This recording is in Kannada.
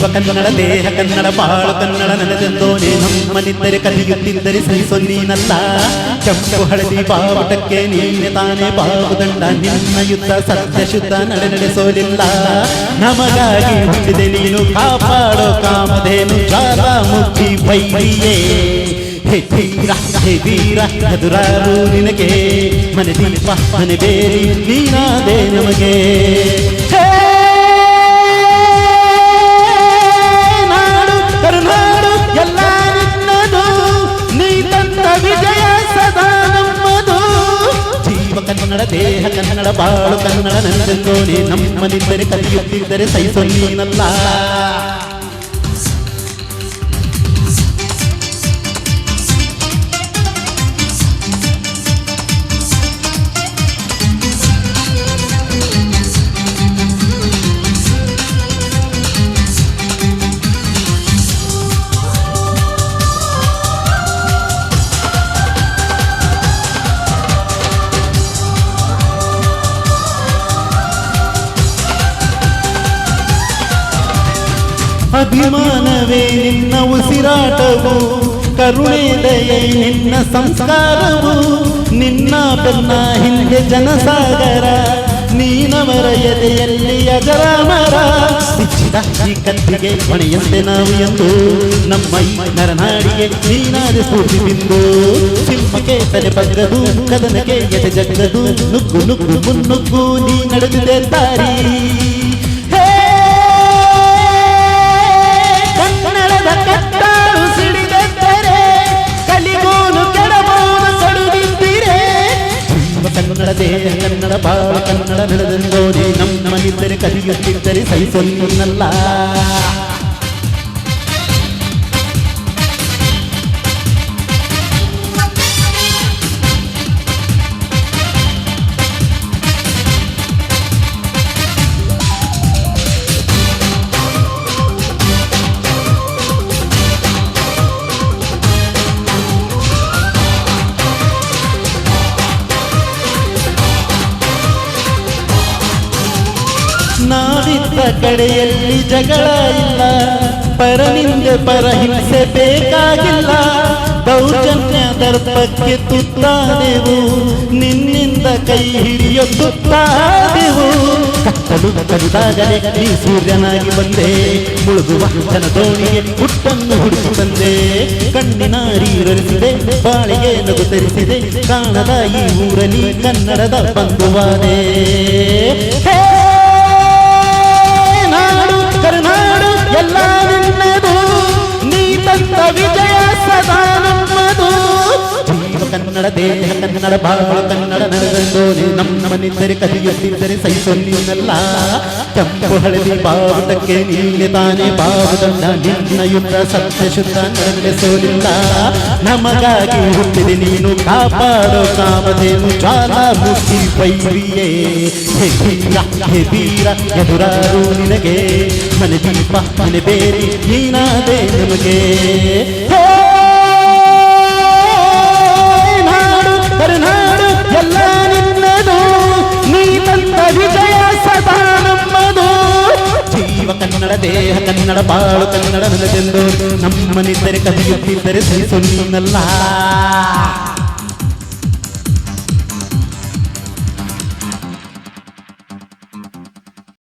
ಜೀವ ಕನ್ನಡ ದೇಹ ಕನ್ನಡ ಬಾಳು ಕನ್ನಡ ನನದೆಂದೋನೆ ನಮ್ಮನಿದ್ದರೆ ಕಲಿಯುತ್ತಿದ್ದರೆ ಸಹಿಸೊನ್ನೀನಲ್ಲ ಕೆಂಪು ಹಳದಿ ಬಾವುಟಕ್ಕೆ ನೀನೆ ತಾನೇ ಬಾವುದಂಡ ನಿನ್ನ ಯುದ್ಧ ಸತ್ಯ ಶುದ್ಧ ನಡೆಸೋಲಿಲ್ಲ ನಮಗಾಗಿ ಹುಟ್ಟಿದೆ ನೀನು ಕಾಪಾಡೋ ಕಾಮಧೇನು ಜ್ವಾಲಾಮುಖಿ ಭೈರಿಯೇ ಹೇ ಧೀರ ಹೇ ವೀರ ಎದುರಾರು ನಿನಗೆ ಮನೆ ದೀಪ ಮನೆ ಬೇರಿ ನೀನಾದೆ ನಮಗೆ ನಾಡು ಕರುನಾಡು ಎಲ್ಲ ನಿನ್ನದು ನೀ ತಂದ ವಿಜಯ ಸದಾ ನಮ್ಮದು ಜೀವ ಕನ್ನಡ ದೇಹ ಕನ್ನಡ ಬಾಳು ಕನ್ನಡ ನನದೆಂದೋನೆ ನಮ್ಮನಿದ್ದರೆ ಕಲಿಯುತ್ತಿದ್ದರೆ ಸಹಿಸೊನ್ನೀನಲ್ಲ ಅಭಿಮಾನವೇ ನಿನ್ನ ಉಸಿರಾಟವು ಕರುಣೆ ದಯೆ ನಿನ್ನ ಸಂಸ್ಕಾರವು ನಿನ್ನ ಬೆನ್ನ ಹಿಂದೆ ಜನಸಾಗರ ನೀನವರ ಎದೆಯಲ್ಲಿ ಅಜರಾಮರ ಬಿಚ್ಚಿದ ಈ ಕತ್ತಿಗೆ ಹೊಣೆಯಂತೆ ನಾವು ಎಂದು ನಮ್ಮ ನರನಾಡಿಗೆ ನೀನಾದ ಸ್ಫೂರ್ತಿ ಬಿಂದು ಸಿಂಹಕ್ಕೆ ತಲೆ ಬಗ್ಗದು ಕದನಕ್ಕೆ ಎದೆ ಜಗ್ಗದು ನುಗ್ಗು ನುಗ್ಗು ಮುನ್ನುಗ್ಗು ನೀ ನಡೆದಿದೆ ದಾರಿ ಕಟ್ಟಾಳು ಸಿಡಿದೆದ್ದರೆ ಕಲಿಗೋನು ಕೆಡಬಹುದು ಸಡುಗಿದ್ದಿರೆ ಜೀವ ಕನ್ನಡ ದೇಹ ಕನ್ನಡ ಬಾಳ ಕನ್ನಡ ನಡೆದೆಂದೋನೆ ನಮ್ಮನಿದ್ದರೆ ಕಲಿಯುತ್ತಿದ್ದರೆ ಸಹಿಸೊನ್ನಲ್ಲ ನಾವಿದ್ದ ಕಡೆಯಲ್ಲಿ ಜಗಳ ಇಲ್ಲ ಪರನಿಂದೆ ಪರಹಿಂಸೆ ಬೇಕಾಗಿಲ್ಲ ದೌರ್ಜನ್ಯ ದರ್ಪಕ್ಕೆ ತುತ್ತಾದೆವು ನಿನ್ನಿಂದ ಕೈ ಹಿಡಿಯೋ ತುತ್ತಾದೆವು ಕತ್ತಲು ಕಡಿದಾಗಲೇ ನೀ ಸೂರ್ಯನಾಗಿ ಬಂದೆ ಮುಳುಗುವ ಜನದೋಣಿಗೆ ಹುಟ್ಟನ್ನು ಹುಡುಕಿ ಬಂದೆ ಕಣ್ಣಿನ ನೀರರಿಸಿದೆ ಬಾಳಿಗೆ ನಗು ತರಿಸಿದೆ ಕಾಣದ ಈ ಊರಲ್ಲಿ ಕನ್ನಡದ ಬಂಧುವಾದೆ ಕರುನಾಡು ಎಲ್ಲ ನಿನ್ನದು ನೀ ತಂದ ವಿಜಯ ಸದಾ ನಮ್ಮದು ಜೀವ ಕನ್ನಡ ದೇಹ ಕನ್ನಡ ಬಾಳು ಕನ್ನಡ ನಡೆದೆಂದೋನೆ ನಮ್ಮನಿದ್ದರೆ ಕಲಿಯುತ್ತಿದ್ದರೆ ಸಹಿಸೊನ್ನಲ್ಲ ಕೆಂಪು ಹಳದಿ ಬಾವುಟಕ್ಕೆ ನೀನೆ ತಾನೇ ಬಾವುದಂಡ ನಿನ್ನ ಯುದ್ಧ ಸತ್ಯ ಶುದ್ಧ ನಡೆಸೋಲಿಲ್ಲ ನಮಗಾಗಿ ಹುಟ್ಟಿದೆ ನೀನು ಕಾಪಾಡೋ ಕಾಮಧೇನು ಜ್ವಾಲಾಮುಖಿ ಭೈರಿಯೇ ಹೇ ಧೀರ ಹೇ ವೀರ ಎದುರಾರು ನಿನಗೆ ಮನೆ ದೀಪ ಮನೆ ಬೇರಿ ನೀನಾದೆ ನಮಗೆ ನಾಡು ಕರುನಾಡು ಎಲ್ಲ ನಿನ್ನದು ನೀ ತಂದ ವಿಜಯ ಸದಾ ನಮ್ಮದು ಜೀವ ಕನ್ನಡ ದೇಹ ಕನ್ನಡ ಬಾಳು ಕನ್ನಡ ನನದೆಂದು ನಮ್ಮನಿದ್ದರೆ ಕಲಿಯುತ್ತಿದ್ದರೆ ಸಹಿಸೊನ್ನಲ್ಲ